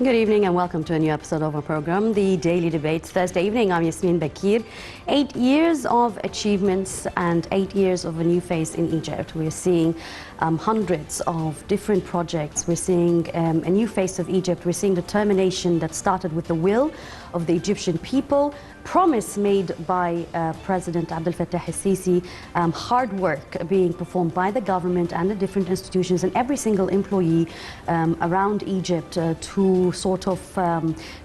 Good evening and welcome to a new episode of our program, The Daily Debates. Thursday evening, I'm Yasmin Bakir. 8 years of achievements and 8 years of a new face in Egypt. We're seeing hundreds of different projects. We're seeing a new face of Egypt. We're seeing determination that started with the will of the Egyptian people, promise made by President Abdel Fattah al-Sisi, hard work being performed by the government and the different institutions and every single employee around Egypt to sort of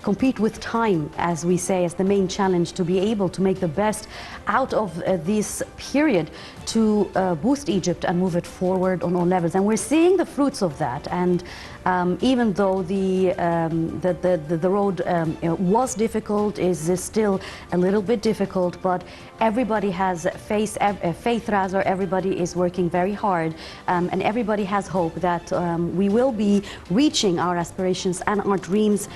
compete with time, as we say, as the main challenge, to be able to make the best out of this period to boost Egypt and move it forward on all levels. And we're seeing the fruits of that. And even though the road was difficult, is still a little bit difficult, but everybody has faith, everybody is working very hard, and everybody has hope that we will be reaching our aspirations and our dreams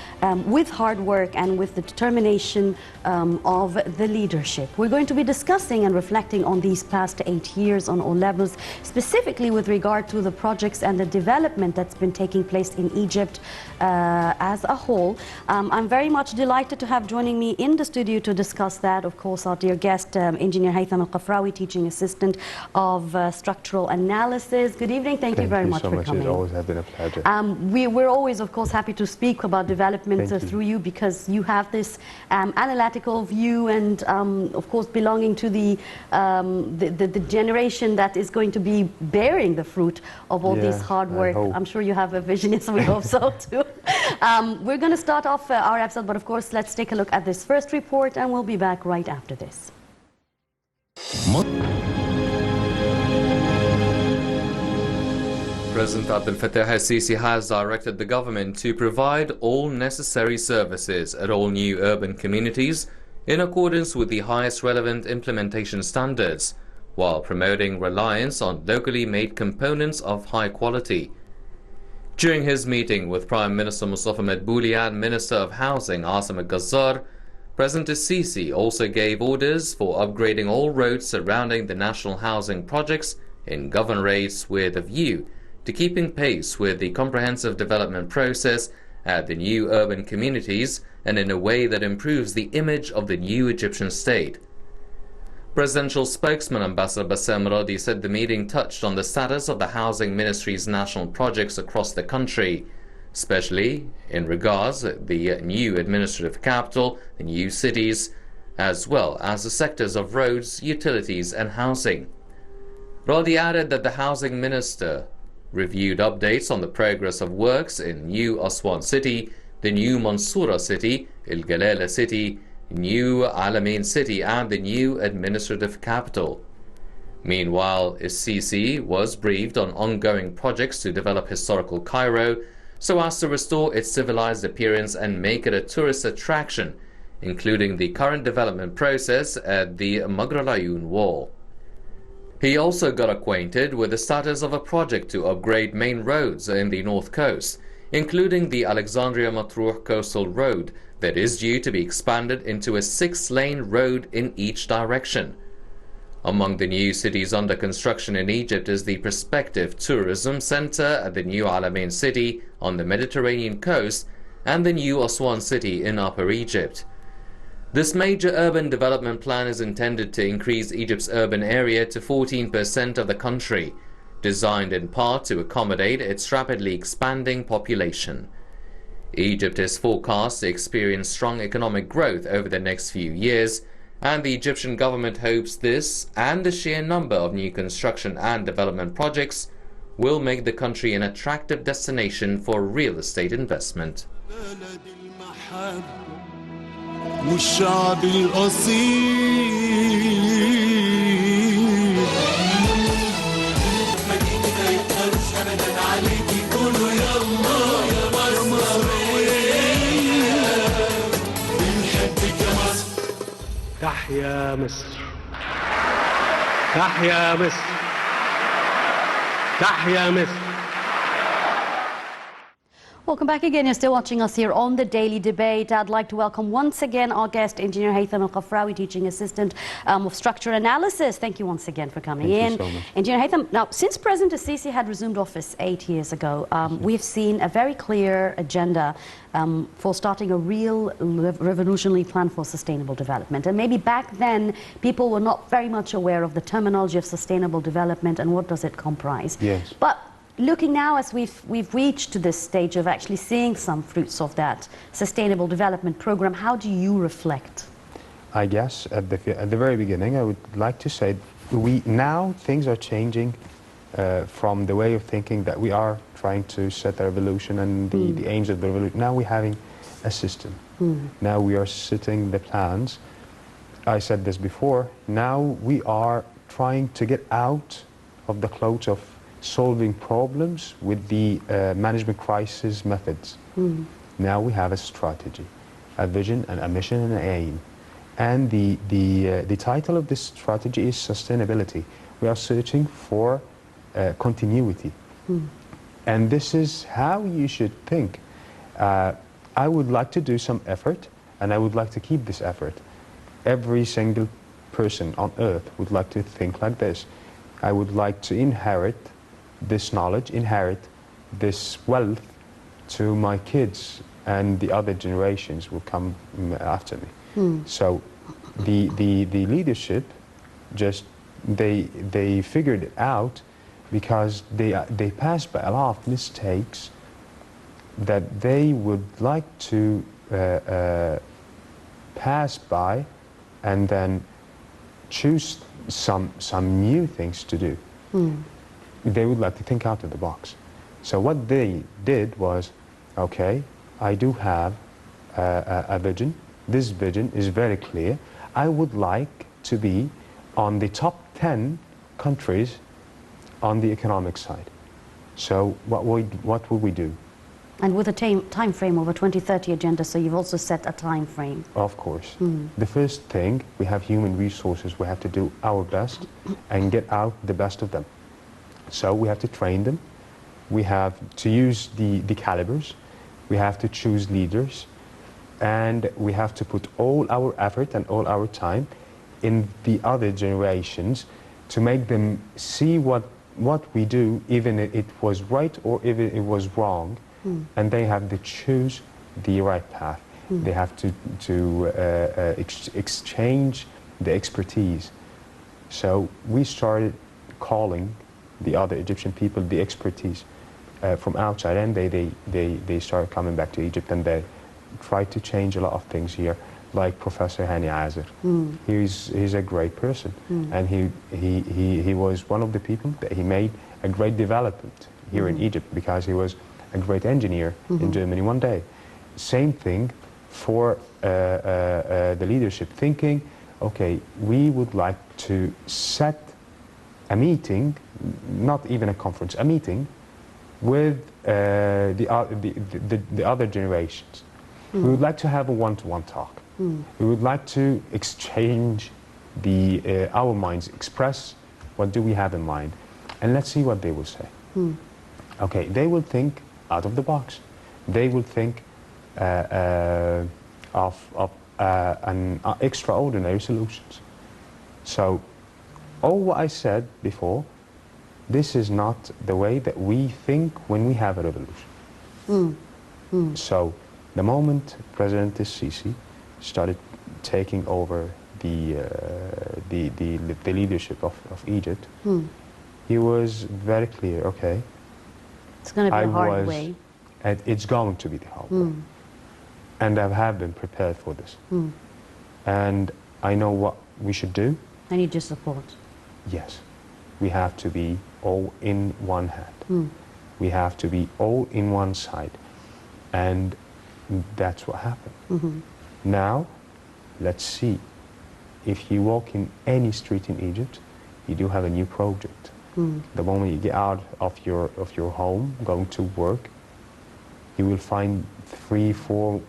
with hard work and with the determination of the leadership. We're going to be discussing and reflecting on these past 8 years on all levels, specifically with regard to the projects and the development that's been taking place in Egypt as a whole. I'm very much delighted to have joining me in the studio to discuss that, of course, our dear guest, Engineer Haitham Kafrawy, Teaching Assistant of Structural Analysis. Good evening. Thank you very much for coming. It's always been a pleasure. We're always, of course, happy to speak about developments through you, because you have this analytical view and, of course, belonging to the generation that is going to be bearing the fruit of all this hard work. I'm sure you have a vision. Yes, we hope so too. We're going to start off our episode, but of course, let's take a look at this first report, and we'll be back right after this. President Abdel Fattah al-Sisi has directed the government to provide all necessary services at all new urban communities in accordance with the highest relevant implementation standards, while promoting reliance on locally made components of high quality. During his meeting with Prime Minister Mustafa Madbouli and Minister of Housing Asim al-Gazzar, President al-Sisi also gave orders for upgrading all roads surrounding the national housing projects in governorates with a view to keeping pace with the comprehensive development process at the new urban communities and in a way that improves the image of the new Egyptian state. Presidential spokesman Ambassador Bassem Radi said the meeting touched on the status of the Housing Ministry's national projects across the country, especially in regards to the new administrative capital, the new cities, as well as the sectors of roads, utilities and housing. Radi added that the Housing Minister reviewed updates on the progress of works in New Aswan City, the new Mansoura City, El Galala City, New Alamein City and the new administrative capital. Meanwhile, al-Sisi was briefed on ongoing projects to develop historical Cairo so as to restore its civilized appearance and make it a tourist attraction, including the current development process at the Maghr al-Ayun Wall. He also got acquainted with the status of a project to upgrade main roads in the North Coast, including the Alexandria-Matruh Coastal Road that is due to be expanded into a 6-lane road in each direction. Among the new cities under construction in Egypt is the prospective tourism center at the new Alamein City on the Mediterranean coast and the new Aswan City in Upper Egypt. This major urban development plan is intended to increase Egypt's urban area to 14% of the country, designed in part to accommodate its rapidly expanding population. Egypt is forecast to experience strong economic growth over the next few years, and the Egyptian government hopes this and the sheer number of new construction and development projects will make the country an attractive destination for real estate investment. تحيا مصر تحيا مصر تحيا مصر. Welcome back again. You're still watching us here on The Daily Debate. I'd like to welcome once again our guest, Engineer Haitham Kafrawy, Teaching Assistant of Structure Analysis. Thank you once again for coming in. Thank you so much. Engineer Haitham, now, since President Sisi had resumed office 8 years ago, we've seen a very clear agenda for starting a real revolutionary plan for sustainable development. And maybe back then, people were not very much aware of the terminology of sustainable development and what does it comprise. Yes. But looking now, as we've reached to this stage of actually seeing some fruits of that sustainable development program, how do you reflect? I guess at the very beginning, I would like to say now things are changing from the way of thinking that we are trying to set a revolution and the aims of the revolution. Now we're having a system. Now we are setting the plans. I said this before. Now we are trying to get out of the clothes of solving problems with the management crisis methods. Now we have a strategy, a vision, and a mission, and an aim. And the title of this strategy is sustainability. We are searching for continuity. And this is how you should think. I would like to do some effort, and I would like to keep this effort. Every single person on earth would like to think like this. I would like to inherit this knowledge, inherit this wealth to my kids, and the other generations will come after me. So the leadership just they figured it out because they passed by a lot of mistakes that they would like to pass by and then choose some new things to do. They would like to think out of the box. So what they did was, okay, I do have a vision. This vision is very clear. I would like to be on the top 10 countries on the economic side. So what would we do? And with a time frame of a 2030 agenda, so you've also set a time frame. Of course. The first thing, we have human resources. We have to do our best and get out the best of them. So we have to train them, we have to use the calibers, we have to choose leaders, and we have to put all our effort and all our time in the other generations to make them see what we do, even if it was right or even if it was wrong, and they have to choose the right path. They have to exchange the expertise. So we started calling the other Egyptian people, the expertise from outside, and they started coming back to Egypt, and they tried to change a lot of things here, like Professor Hani Azer. He's a great person, and he was one of the people that he made a great development here in Egypt because he was a great engineer in Germany one day. Same thing for the leadership, thinking, okay, we would like to set a meeting, not even a conference, a meeting with the other generations. We would like to have a one-to-one talk. We would like to exchange our minds, express what do we have in mind, and let's see what they will say. Okay, they will think out of the box. They will think of extraordinary solutions. So all what I said before, this is not the way that we think when we have a revolution. So the moment President Sisi started taking over the leadership of Egypt, he was very clear, okay, it's going to be a hard way. And it's going to be the hard way. And I have been prepared for this. And I know what we should do. I need your support. Yes, we have to be all in one hand. We have to be all in one side. And that's what happened. Now, let's see. If you walk in any street in Egypt, you do have a new project. The moment you get out of your home, going to work, you will find 3-4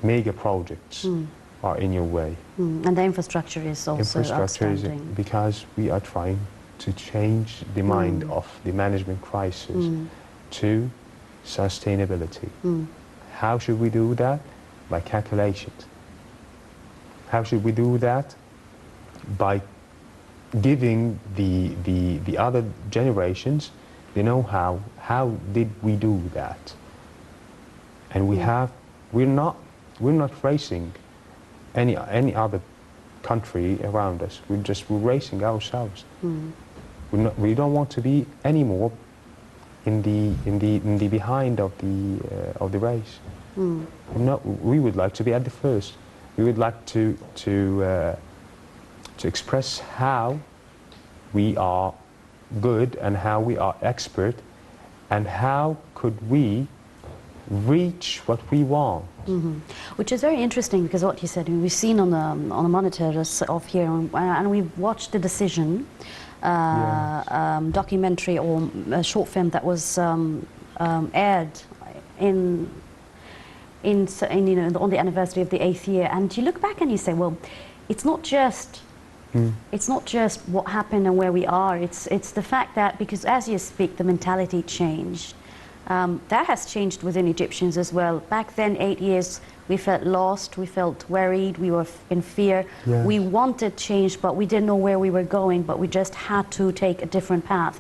mega projects are in your way. And the infrastructure is also outstanding. Because we are trying to change the mind of the management crisis to sustainability. How should we do that? By calculations. How should we do that? By giving the other generations the know-how. How did we do that? And we're not racing any other country around us. We're racing ourselves. We don't want to be anymore in the behind of the race. We would like to be at the first. We would like to express how we are good and how we are expert and how could we reach what we want. Which is very interesting, because what you said, we've seen on the monitors of here, and we've watched the decision documentary or a short film that was aired on the anniversary of the 8th year, and you look back and you say, well, it's not just what happened and where we are. It's the fact that, because as you speak, the mentality changed. That has changed within Egyptians as well. Back then, 8 years, we felt lost, we felt worried, we were in fear. Yes. We wanted change, but we didn't know where we were going, but we just had to take a different path.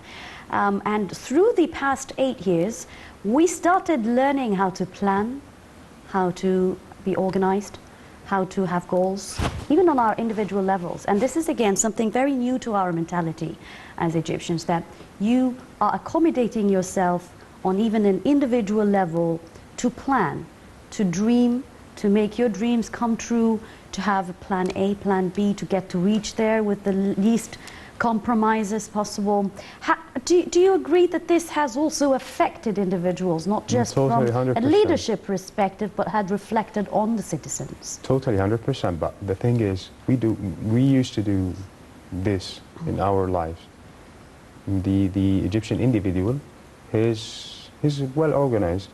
And through the past 8 years, we started learning how to plan, how to be organized, how to have goals, even on our individual levels. And this is, again, something very new to our mentality as Egyptians, that you are accommodating yourself on even an individual level to plan, to dream, to make your dreams come true, to have a plan A, plan B, to get to reach there with the least compromises possible. Do you agree that this has also affected individuals, not just Totally, from 100%. a leadership perspective, but had reflected on the citizens? Totally, 100%. But the thing is, we used to do this in our lives. The Egyptian individual is well organized.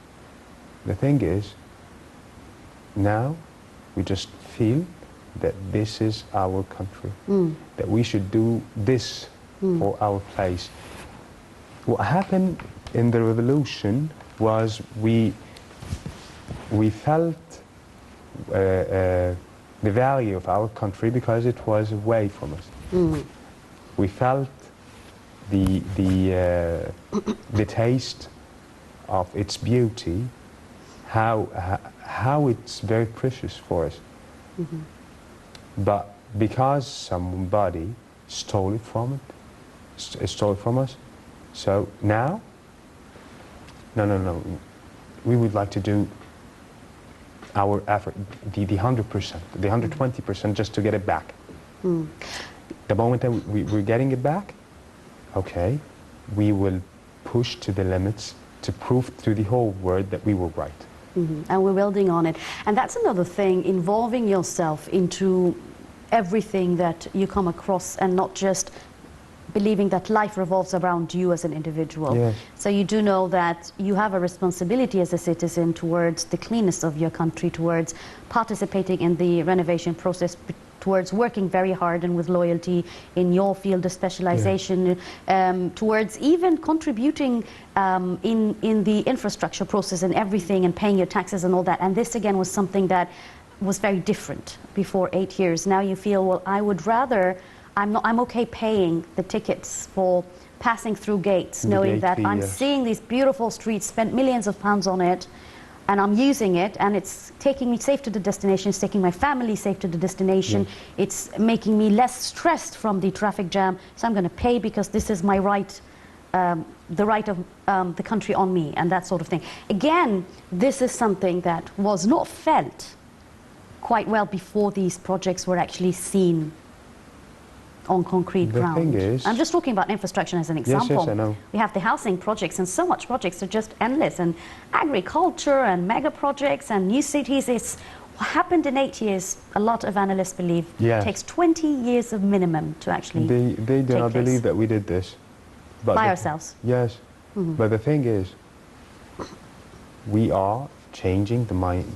The thing is, now we just feel that this is our country, that we should do this for our place. What happened in the revolution was we felt the value of our country because it was away from us. We felt the taste of its beauty, how it's very precious for us. But because somebody stole it from us, so now, no, we would like to do our effort, the 100%, the 120% just to get it back. The moment that we're getting it back, okay, we will push to the limits to prove to the whole world that we were right. And we're building on it. And that's another thing, involving yourself into everything that you come across and not just believing that life revolves around you as an individual. Yes. So you do know that you have a responsibility as a citizen towards the cleanness of your country, towards participating in the renovation process, towards working very hard and with loyalty in your field of specialization, towards even contributing in the infrastructure process and everything, and paying your taxes and all that. And this again was something that was very different before 8 years. Now you feel, well, I would rather, I'm okay paying the tickets for passing through gates, knowing that I'm seeing these beautiful streets, spent millions of pounds on it, and I'm using it, and it's taking me safe to the destination, it's taking my family safe to the destination, it's making me less stressed from the traffic jam, so I'm going to pay because this is my right, the right of the country on me, and that sort of thing. Again, this is something that was not felt quite well before these projects were actually seen on concrete ground. The thing is, I'm just talking about infrastructure as an example. Yes, I know. We have the housing projects, and so much projects are just endless, and agriculture and mega projects and new cities. It's what happened in 8 years. A lot of analysts believe it takes 20 years of minimum to actually they do not believe that we did this but by ourselves. Yes, but the thing is, we are changing the mind.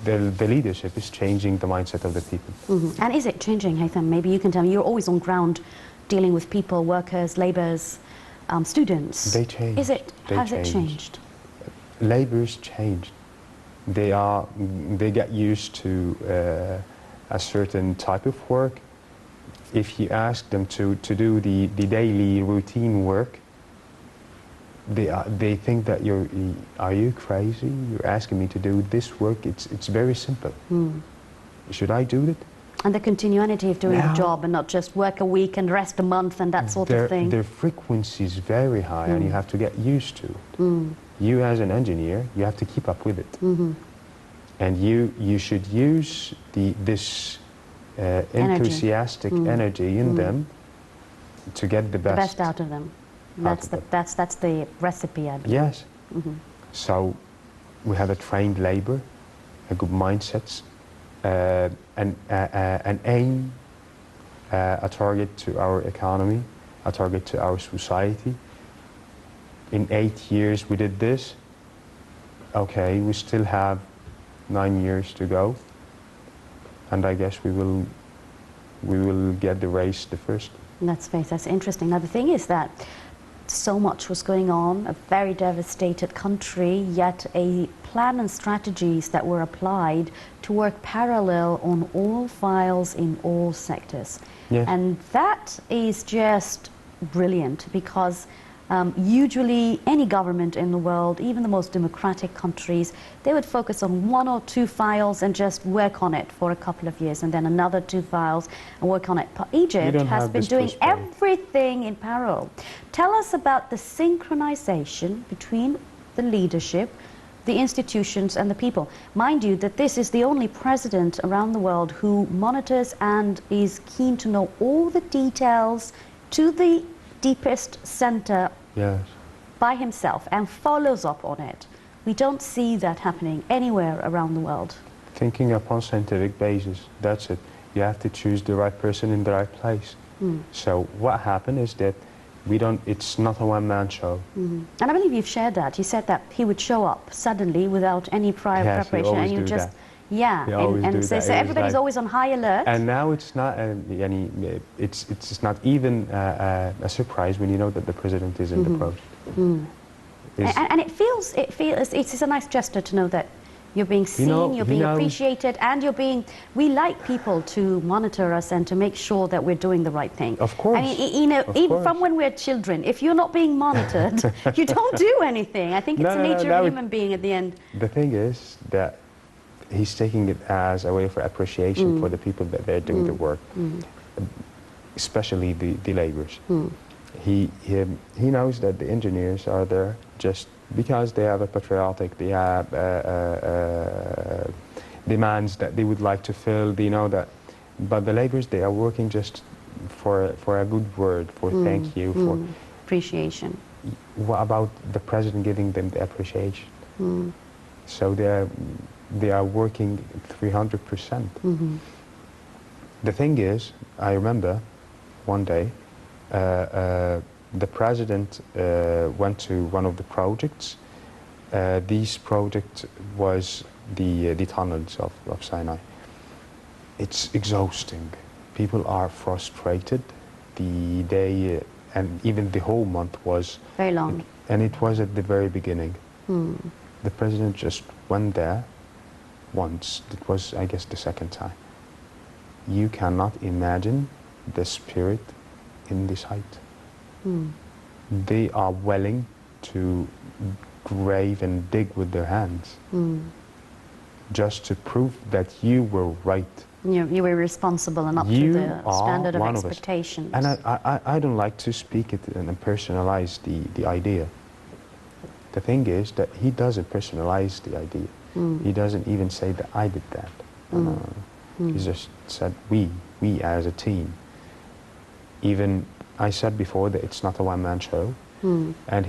The leadership is changing the mindset of the people. And is it changing, Haitham? Maybe you can tell me. You're always on ground dealing with people, workers, labourers, students. They change. Has it changed? labor's changed. They get used to a certain type of work. If you ask them to do the daily routine work, they think that are you crazy? You're asking me to do this work? It's very simple. Should I do it? And the continuity of doing the Now- job and not just work a week and rest a month and that sort of thing. Their frequency is very high, and you have to get used to it. You as an engineer, you have to keep up with it. And you should use this enthusiastic energy in them to get the The best. best out of them. Out of them. That's the recipe, I believe. Yes. So we have a trained labor, a good mindsets, an aim, a target to our economy, a target to our society. In 8 years we did this. Okay, we still have 9 years to go, and I guess we will get the race the first. Let's face it, that's interesting. Now the thing is that so much was going on, a very devastated country, yet a plan and strategies that were applied to work parallel on all files in all sectors. Yes. And that is just brilliant, because usually any government in the world, even the most democratic countries, they would focus on 1 or 2 files and just work on it for a couple of years, and then another 2 files and work on it. But Egypt don't has have been this doing twist, right? everything in parallel. Tell us about the synchronization between the leadership, the institutions and the people. Mind you that this is the only president around the world who monitors and is keen to know all the details to the deepest center Yes. by himself and follows up on it. We don't see that happening anywhere around the world. Thinking upon scientific basis, that's it. You have to choose the right person in the right place. So what happened is that it's not a one-man show. And I believe you've shared that. You said that he would show up suddenly without any prior Yes, he preparation, always and you do just that. yeah, He always do so, that. so It was everybody's like- always on high alert. And now it's not it's not even a surprise when you know that the president is in the project. And it feels it's a nice gesture to know that you're being seen, you're being appreciated, and we like people to monitor us and to make sure that we're doing the right thing. Of course. I mean, you know, Of even course. from when we're children, if you're not being monitored, you don't do anything. I think it's the nature of a human being at the end. The thing is that he's taking it as a way for appreciation for the people that they're doing the work, especially the laborers. He knows that the engineers are there just because they have a patriotic, they have demands that they would like to fill. They know that, but the laborers, they are working just for a good word, for thank you, for Appreciation. What about the president giving them the appreciation? So they are working 300%. The thing is, I remember one day the president went to one of the projects. This project was the tunnels of Sinai. It's exhausting. People are frustrated. The day and even the whole month was Very long. and it was at the very beginning. The president just went there once. It was, I guess, the second time. You cannot imagine the spirit in this height. They are willing to grave and dig with their hands just to prove that you were right. You were responsible and up You to the are standard of one of us. expectations. And I don't like to speak it and personalize the idea. The thing is that he doesn't personalize the idea. He doesn't even say that I did that. He just said we as a team. Even I said before that it's not a one-man show, and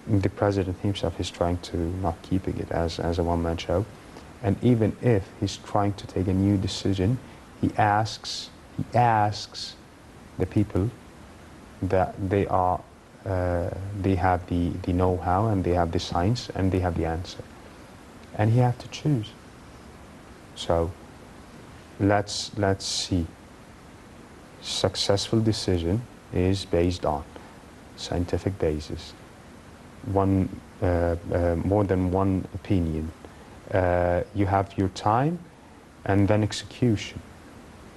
the president himself is trying to not keeping it as a one-man show. And even if he's trying to take a new decision, he asks the people that they have the know-how and they have the science and they have the answer, and he have to choose. So let's see. Successful decision is based on scientific basis. more than one opinion. You have your time and then execution.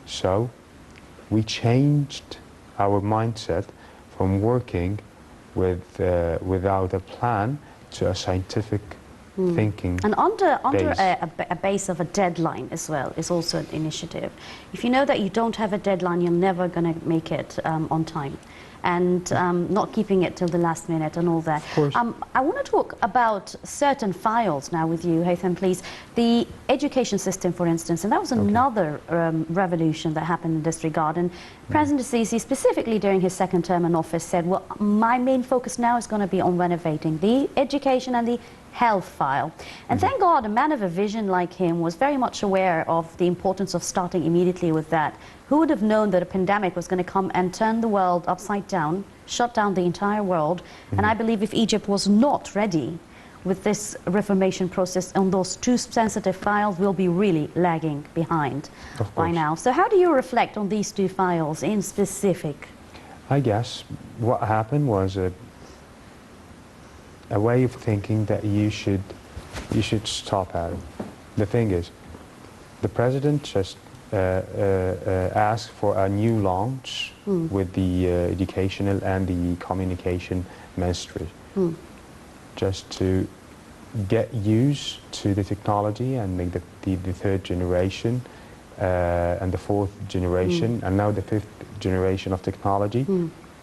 So we changed our mindset from working without a plan to a scientific thinking. And under base. a base of a deadline as well is also an initiative. If you know that you don't have a deadline, you're never going to make it on time. And not keeping it till the last minute and all that. Of course. I want to talk about certain files now with you, Haitham, please. The education system, for instance, and that was another revolution that happened in this regard. And President Sisi, specifically during his second term in office, said, well, my main focus now is going to be on renovating the education and the health file. And thank God a man of a vision like him was very much aware of the importance of starting immediately with that. Who would have known that a pandemic was going to come and turn the world upside down, shut down the entire world? And I believe if Egypt was not ready with this reformation process on those two sensitive files, we'll be really lagging behind by now. So how do you reflect on these two files in specific? I guess what happened was a way of thinking that you should stop at it. The thing is, the president just asked for a new launch with the educational and the communication ministry, just to get used to the technology and make the third generation and the fourth generation and now the fifth generation of technology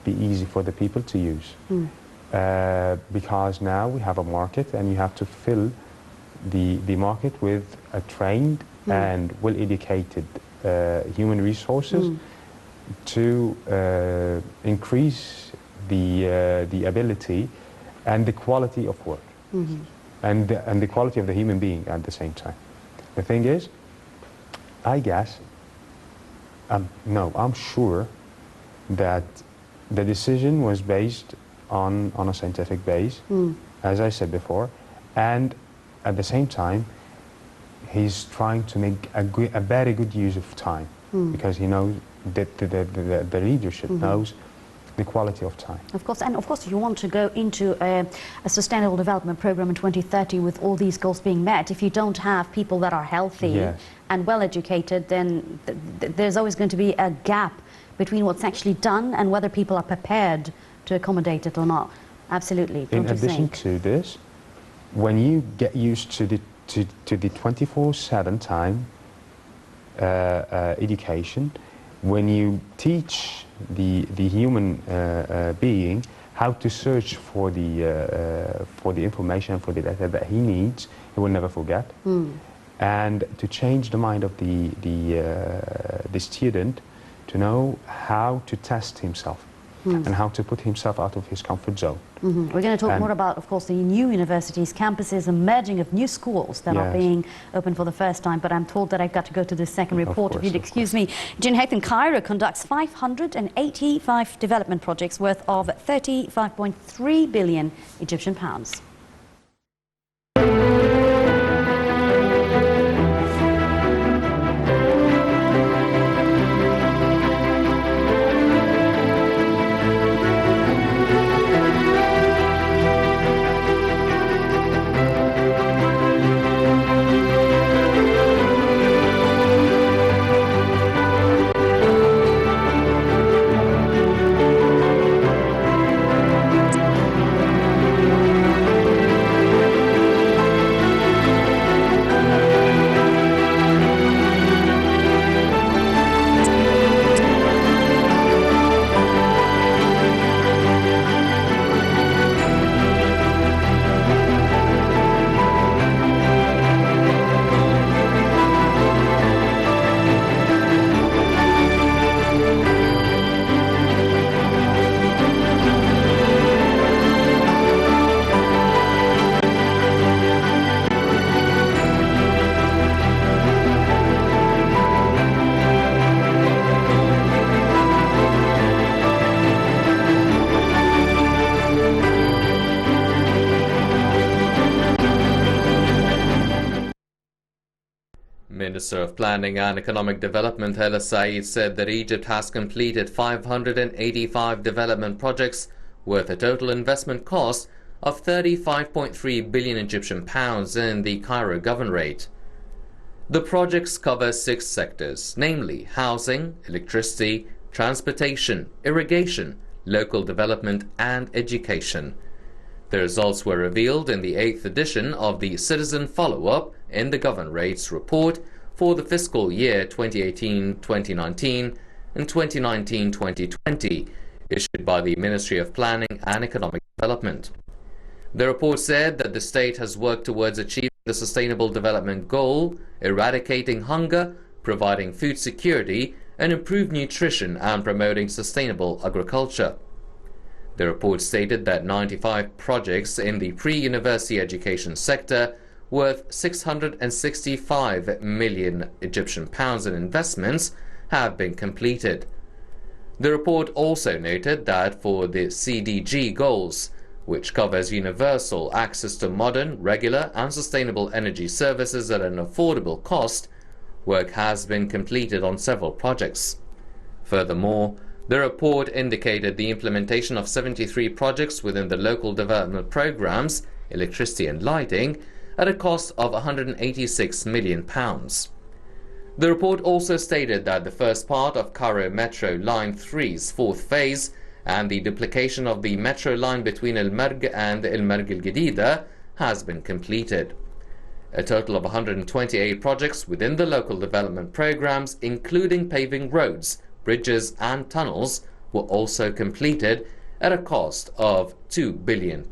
be easy for the people to use. Because now we have a market and you have to fill the market with a trained and well-educated human resources to increase the ability and the quality of work and the quality of the human being at the same time. The thing is, I guess, no, I'm sure that the decision was based on a scientific base, as I said before, and at the same time, he's trying to make a very good use of time because he knows that the leadership knows the quality of time. Of course, and of course you want to go into a sustainable development program in 2030 with all these goals being met. If you don't have people that are healthy and well educated, then there's always going to be a gap between what's actually done and whether people are prepared to accommodate it or not. Absolutely. In addition to this, when you get used to the 24/7 time education, when you teach the human being how to search for the information, for the data that he needs, he will never forget. And to change the mind of the student to know how to test himself and how to put himself out of his comfort zone. We're going to talk more about, of course, the new universities, campuses, and merging of new schools that are being opened for the first time. But I'm told that I've got to go to the second report. If you'd excuse me. Jin Haitham, Cairo conducts 585 development projects worth of 35.3 billion Egyptian pounds. Minister of Planning and Economic Development Hala Saeed said that Egypt has completed 585 development projects worth a total investment cost of 35.3 billion Egyptian pounds in the Cairo governorate. The projects cover 6 sectors, namely housing, electricity, transportation, irrigation, local development and education. The results were revealed in the 8th edition of the Citizen Follow-up in the governorate's report for the fiscal year 2018-2019 and 2019-2020, issued by the Ministry of Planning and Economic Development. The report said that the state has worked towards achieving the Sustainable Development Goal, eradicating hunger, providing food security, and improved nutrition and promoting sustainable agriculture. The report stated that 95 projects in the pre-university education sector worth 665 million Egyptian pounds in investments have been completed. The report also noted that for the CDG goals, which covers universal access to modern, regular and sustainable energy services at an affordable cost, work has been completed on several projects. Furthermore, the report indicated the implementation of 73 projects within the local development programs, electricity and lighting, at a cost of £186 million. The report also stated that the first part of Cairo Metro Line 3's 4th phase and the duplication of the metro line between El Marg and El Marg El Gedida has been completed. A total of 128 projects within the local development programs, including paving roads, bridges and tunnels, were also completed at a cost of £2 billion.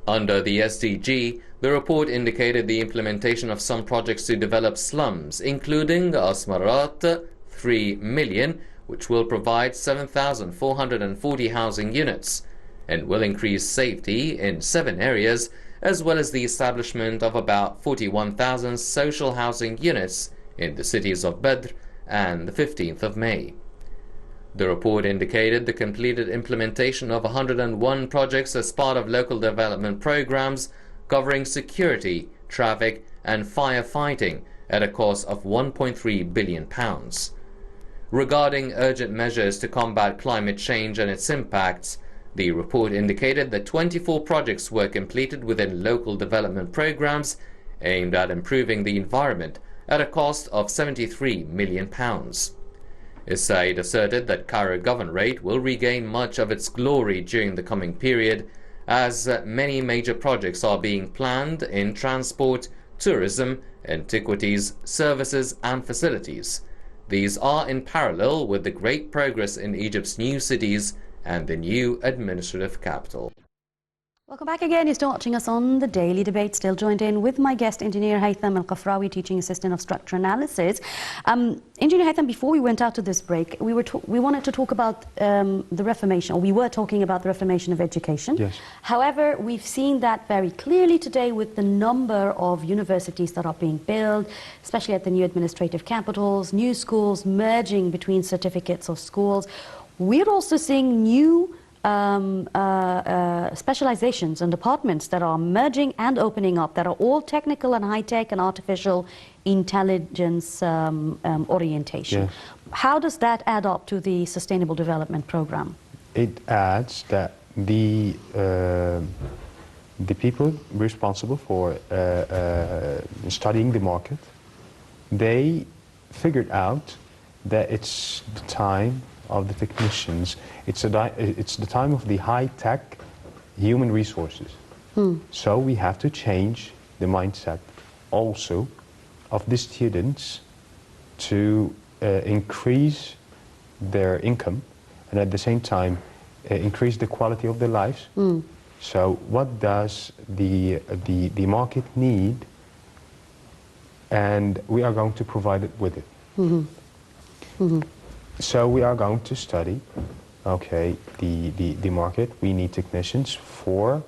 Under the SDG, the report indicated the implementation of some projects to develop slums, including Asmarat 3 million, which will provide 7,440 housing units, and will increase safety in 7 areas, as well as the establishment of about 41,000 social housing units in the cities of Badr and the 15th of May. The report indicated the completed implementation of 101 projects as part of local development programs covering security, traffic and firefighting at a cost of £1.3 billion. Regarding urgent measures to combat climate change and its impacts, the report indicated that 24 projects were completed within local development programs aimed at improving the environment at a cost of £73 million. Said asserted that Cairo Governorate will regain much of its glory during the coming period, as many major projects are being planned in transport, tourism, antiquities, services and facilities. These are in parallel with the great progress in Egypt's new cities and the new administrative capital. Welcome back again. You're still watching us on the Daily Debate. Still joined in with my guest, Engineer Haitham Kafrawy, Teaching Assistant of Structure Analysis. Engineer Haitham, before we went out to this break, we wanted to talk about the reformation, or we were talking about the reformation of education. Yes. However, we've seen that very clearly today with the number of universities that are being built, especially at the new administrative capitals, new schools merging between certificates of schools. We're also seeing new specializations and departments that are merging and opening up, that are all technical and high-tech and artificial intelligence orientation. Yes. How does that add up to the Sustainable Development Program? It adds that the people responsible for studying the market, they figured out that it's the time of the technicians, it's the time of the high-tech human resources. So we have to change the mindset also of the students to increase their income and at the same time increase the quality of their lives. So what does the market need? And we are going to provide it with it. So we are going to study, okay, the market. We need technicians for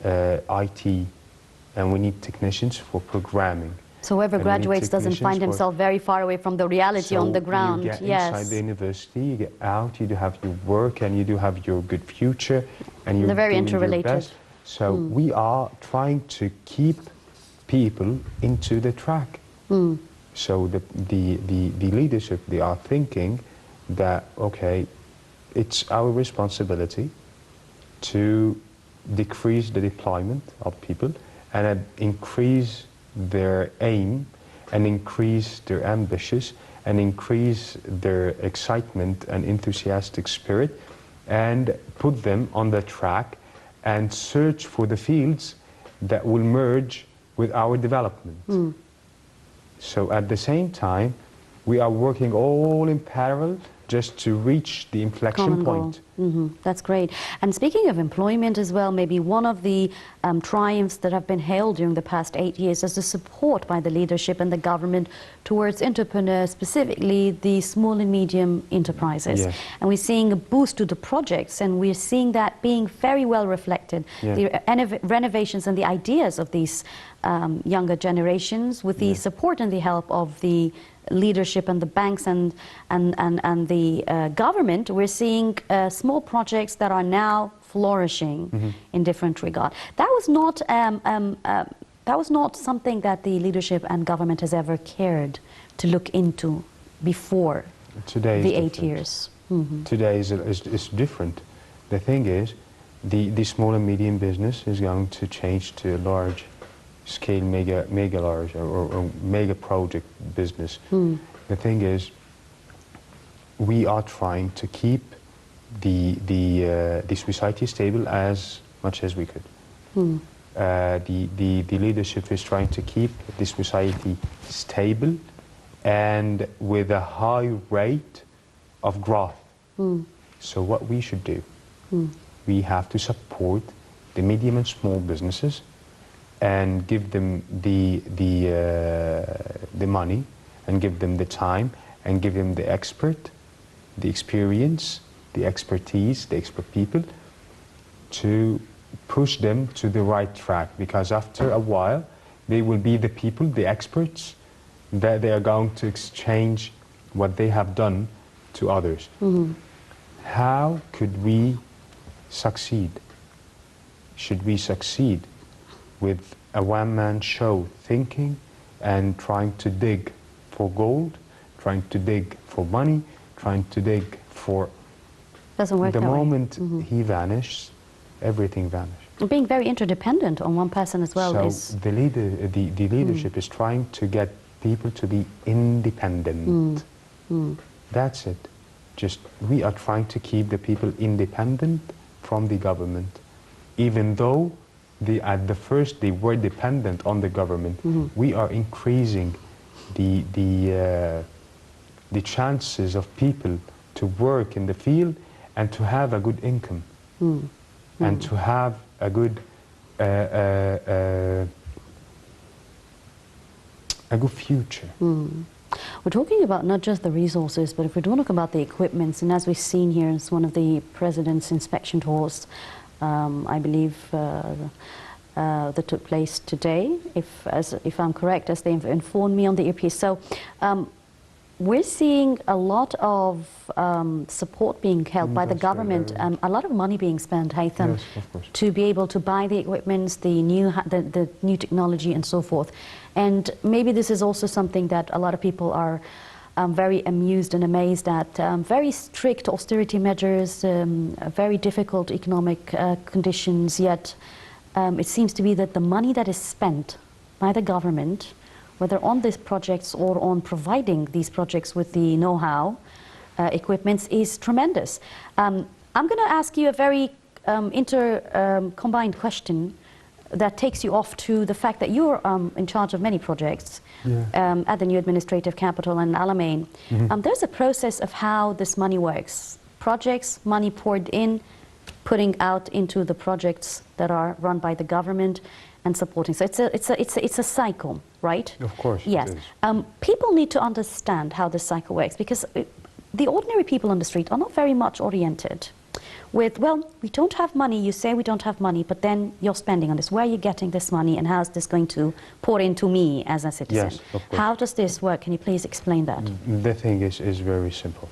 IT, and we need technicians for programming. So whoever graduates doesn't find himself very far away from the reality on the ground. You get inside the university, you get out, you do have your work, and you do have your good future, and you're They're very doing your interrelated. best. So we are trying to keep people into the track. So the leadership, they are thinking that, okay, it's our responsibility to decrease the deployment of people and increase their aim and increase their ambitions and increase their excitement and enthusiastic spirit and put them on the track and search for the fields that will merge with our development. So at the same time, we are working all in parallel just to reach the inflection point. That's great. And speaking of employment as well, maybe one of the triumphs that have been hailed during the past 8 years is the support by the leadership and the government towards entrepreneurs, specifically the small and medium enterprises. Yes. And we're seeing a boost to the projects, and we're seeing that being very well reflected. Yeah. The renovations and the ideas of these younger generations with the support and the help of the leadership and the banks and the government, we're seeing small projects that are now flourishing in different regard. That was not something that the leadership and government has ever cared to look into before the 8 years. Today is different. The thing is, the small and medium business is going to change to a large scale, mega large or mega project business. The thing is, we are trying to keep the society stable as much as we could. The leadership is trying to keep the society stable and with a high rate of growth. So what we should do, we have to support the medium and small businesses and give them the money and give them the time and give them the experience, the expertise, the expert people to push them to the right track, because after a while they will be the people, the experts, that they are going to exchange what they have done to others. How could we succeed? Should we succeed with a one-man show thinking and trying to dig for gold, trying to dig for money, trying to dig for... Doesn't work the that way. moment he vanishes, everything vanishes. Being very interdependent on one person as well So is... the leadership is trying to get people to be independent. That's it. Just we are trying to keep the people independent from the government, even though at the first they were dependent on the government. We are increasing the chances of people to work in the field and to have a good income and to have a good future. We're talking about not just the resources, but if we don't talk about the equipments, and as we've seen here, it's one of the President's inspection tours, I believe, that took place today, if I'm correct, as they've informed me on the earpiece. So we're seeing a lot of support being held by the government, a lot of money being spent, Haitham, to be able to buy the equipments, the new technology and so forth. And maybe this is also something that a lot of people are very amused and amazed at. Very strict austerity measures, very difficult economic conditions, yet it seems to be that the money that is spent by the government, whether on these projects or on providing these projects with the know-how, equipments, is tremendous. I'm going to ask you a very combined question that takes you off to the fact that you're in charge of many projects at the new administrative capital in Alamein. There's a process of how this money works. Projects, money poured in, putting out into the projects that are run by the government and supporting. So it's a cycle, right? Of course. Yes. It is. People need to understand how this cycle works, because the ordinary people on the street are not very much oriented with, well, we don't have money, you say we don't have money, but then you're spending on this. Where are you getting this money, and how's this going to pour into me as a citizen? Yes, of course. How does this work? Can you please explain that? The thing is very simple.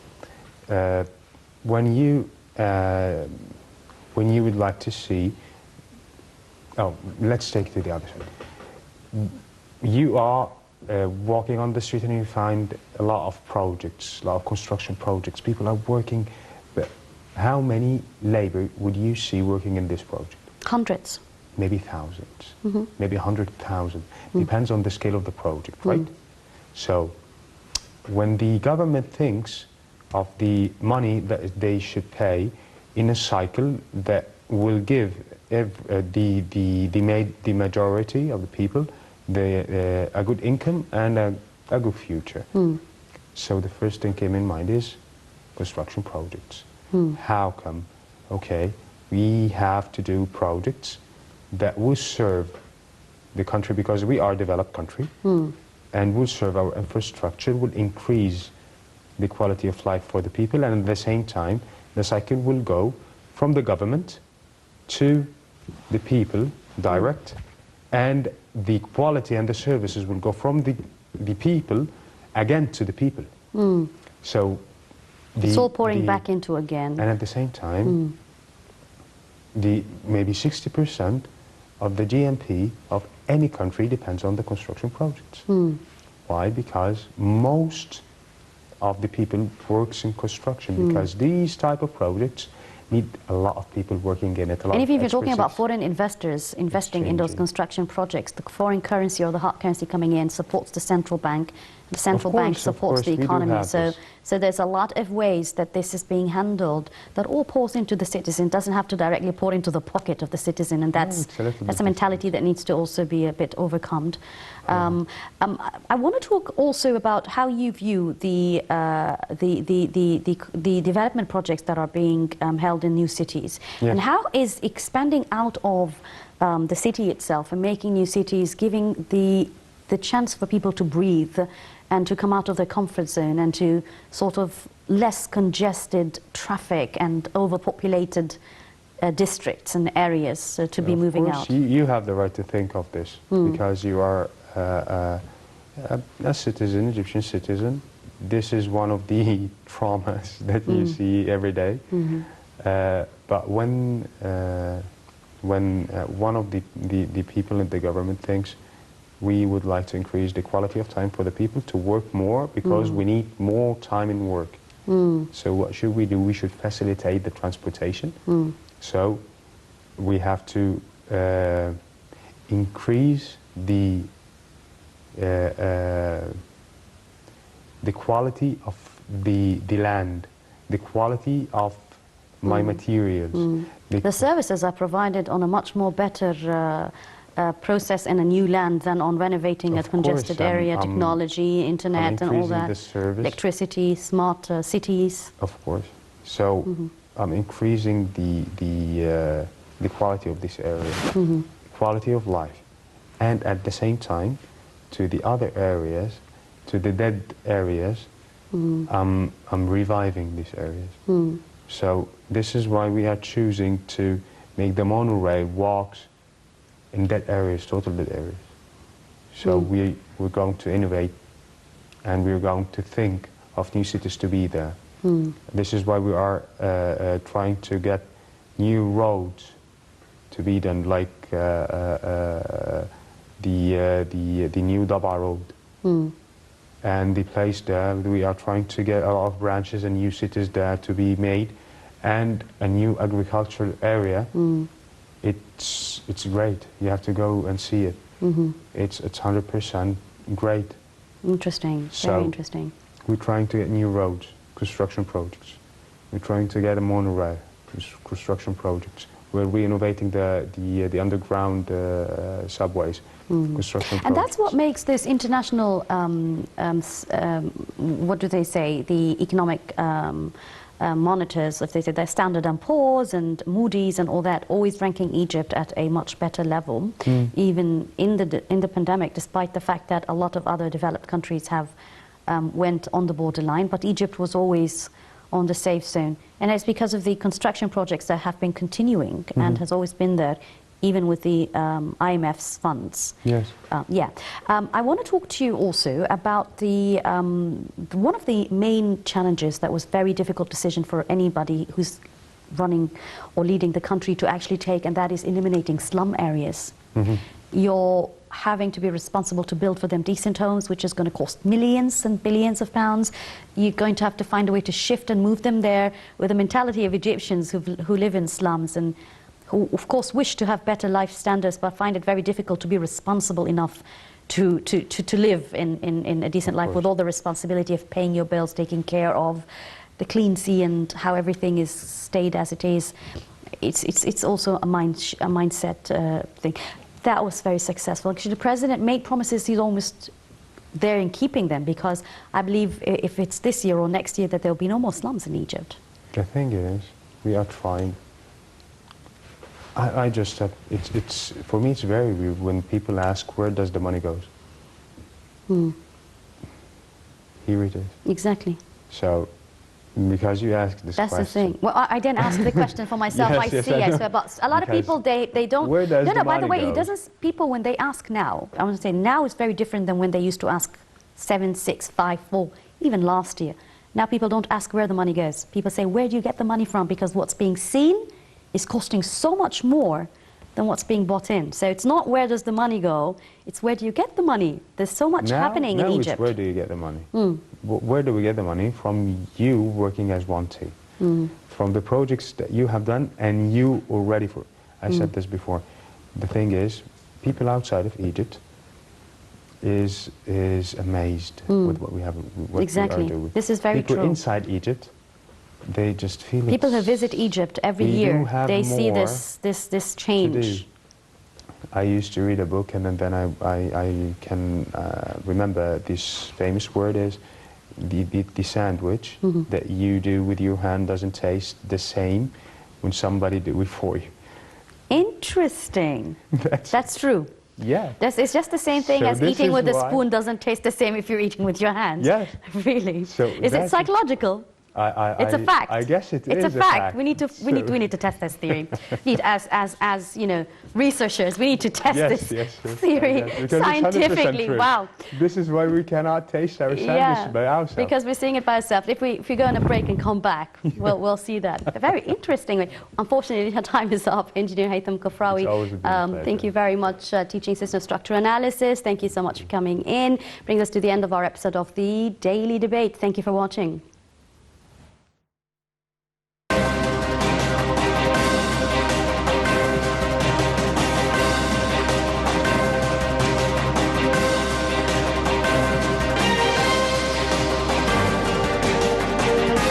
When you would like to see, let's take it to the other side. You are walking on the street and you find a lot of projects, a lot of construction projects. People are working, but how many labor would you see working in this project? Hundreds. Maybe thousands, maybe 100,000. Depends on the scale of the project, right? So when the government thinks of the money that they should pay in a cycle that will give the majority of the people a good income and a good future. So the first thing came in mind is construction projects. How come? Okay, we have to do projects that will serve the country, because we are a developed country, and will serve our infrastructure, will increase the quality of life for the people, and at the same time the cycle will go from the government to the people direct, and the quality and the services will go from the people again to the people. So it's all pouring back into again. And at the same time, maybe 60% of the GNP of any country depends on the construction projects. Why? Because most of the people works in construction, because these type of projects need a lot of people working in it. And if you're talking about foreign investors investing in those construction projects, the foreign currency or the hard currency coming in supports the central bank. The central bank supports the economy. So there's a lot of ways that this is being handled that all pours into the citizen. It doesn't have to directly pour into the pocket of the citizen, and that's a mentality that needs to also be a bit overcome. I want to talk also about how you view the development projects that are being held in new cities, and how is expanding out of the city itself and making new cities, giving the chance for people to breathe and to come out of their comfort zone and to sort of less congested traffic and overpopulated districts and areas to be moving out. You have the right to think of this because you are a citizen, Egyptian citizen. This is one of the traumas that you see every day. But when one of the people in the government thinks we would like to increase the quality of time for the people to work more, because we need more time in work. So what should we do? We should facilitate the transportation. So we have to increase the quality of the land, the quality of my materials. The services are provided on a much more better process in a new land than on renovating a congested area, technology, internet and all that, electricity, smart cities. Of course. So I'm increasing the quality of this area, quality of life, and at the same time to the other areas, to the dead areas, I'm reviving these areas. So this is why we are choosing to make the monorail walks in dead areas, total dead areas. So we're going to innovate, and we're going to think of new cities to be there. This is why we are trying to get new roads to be done, like the new Daba road. And the place there, we are trying to get a lot of branches and new cities there to be made, and a new agricultural area. It's great. You have to go and see it. It's 100% great. Interesting. Very interesting. We're trying to get new roads, construction projects. We're trying to get a monorail, construction projects. We're renovating the underground subways, construction projects. And that's what makes this international, what do they say, the economic monitors, if they say they're Standard & Poor's and Moody's and all that, always ranking Egypt at a much better level, even in the pandemic, despite the fact that a lot of other developed countries have went on the borderline, but Egypt was always on the safe zone. And it's because of the construction projects that have been continuing and has always been there, even with the IMF's funds. Yes. I want to talk to you also about the one of the main challenges that was very difficult decision for anybody who's running or leading the country to actually take, and that is eliminating slum areas. You're having to be responsible to build for them decent homes, which is going to cost millions and billions of pounds. You're going to have to find a way to shift and move them there with the mentality of Egyptians who live in slums and who of course wish to have better life standards but find it very difficult to be responsible enough to live in a decent life with all the responsibility of paying your bills, taking care of the clean sea and how everything is stayed as it is. It's also a mindset thing. That was very successful. Actually, the president made promises he's almost there in keeping them, because I believe if it's this year or next year that there will be no more slums in Egypt. The thing is, we are trying. I just have, it's for me it's very weird when people ask where does the money go. Here it is. Exactly. So, because you asked this That's question. the thing. Well, I didn't ask the question for myself. Yes, I know. swear, but a lot of people they don't. Where does no, the by the money way, go? it doesn't. People when they ask now, I want to say now is very different than when they used to ask 7, 6, 5, 4, even last year. Now people don't ask where the money goes. People say, where do you get the money from? Because what's being seen is costing so much more than what's being bought in. So it's not where does the money go, it's where do you get the money. There's so much happening in Egypt. It's where do you get the money? Where do we get the money? From you working as one team. From the projects that you have done and you are ready for. I said this before. The thing is, people outside of Egypt is amazed with what we have, what exactly. we are doing. This is very people true. Inside Egypt, they just feel people who visit Egypt every year, they see this change. I used to read a book, and then I can remember this famous word is the sandwich that you do with your hand doesn't taste the same when somebody do it for you. Interesting. That's true. Yeah. It's just the same thing as eating with a spoon doesn't taste the same if you're eating with your hands. Yes. Really. So is it psychological? It's a fact. I guess it's a fact. We need to test this theory. As you know, researchers, we need to test this theory scientifically. Wow. This is why we cannot taste our sandwich by ourselves. Because we're seeing it by ourselves. If we go on a break and come back, we'll see that. Very interesting. Unfortunately, our time is up. Engineer Haitham Kafrawy, thank you very much. Teaching System Structure Analysis. Thank you so much for coming in. Brings us to the end of our episode of the Daily Debate. Thank you for watching.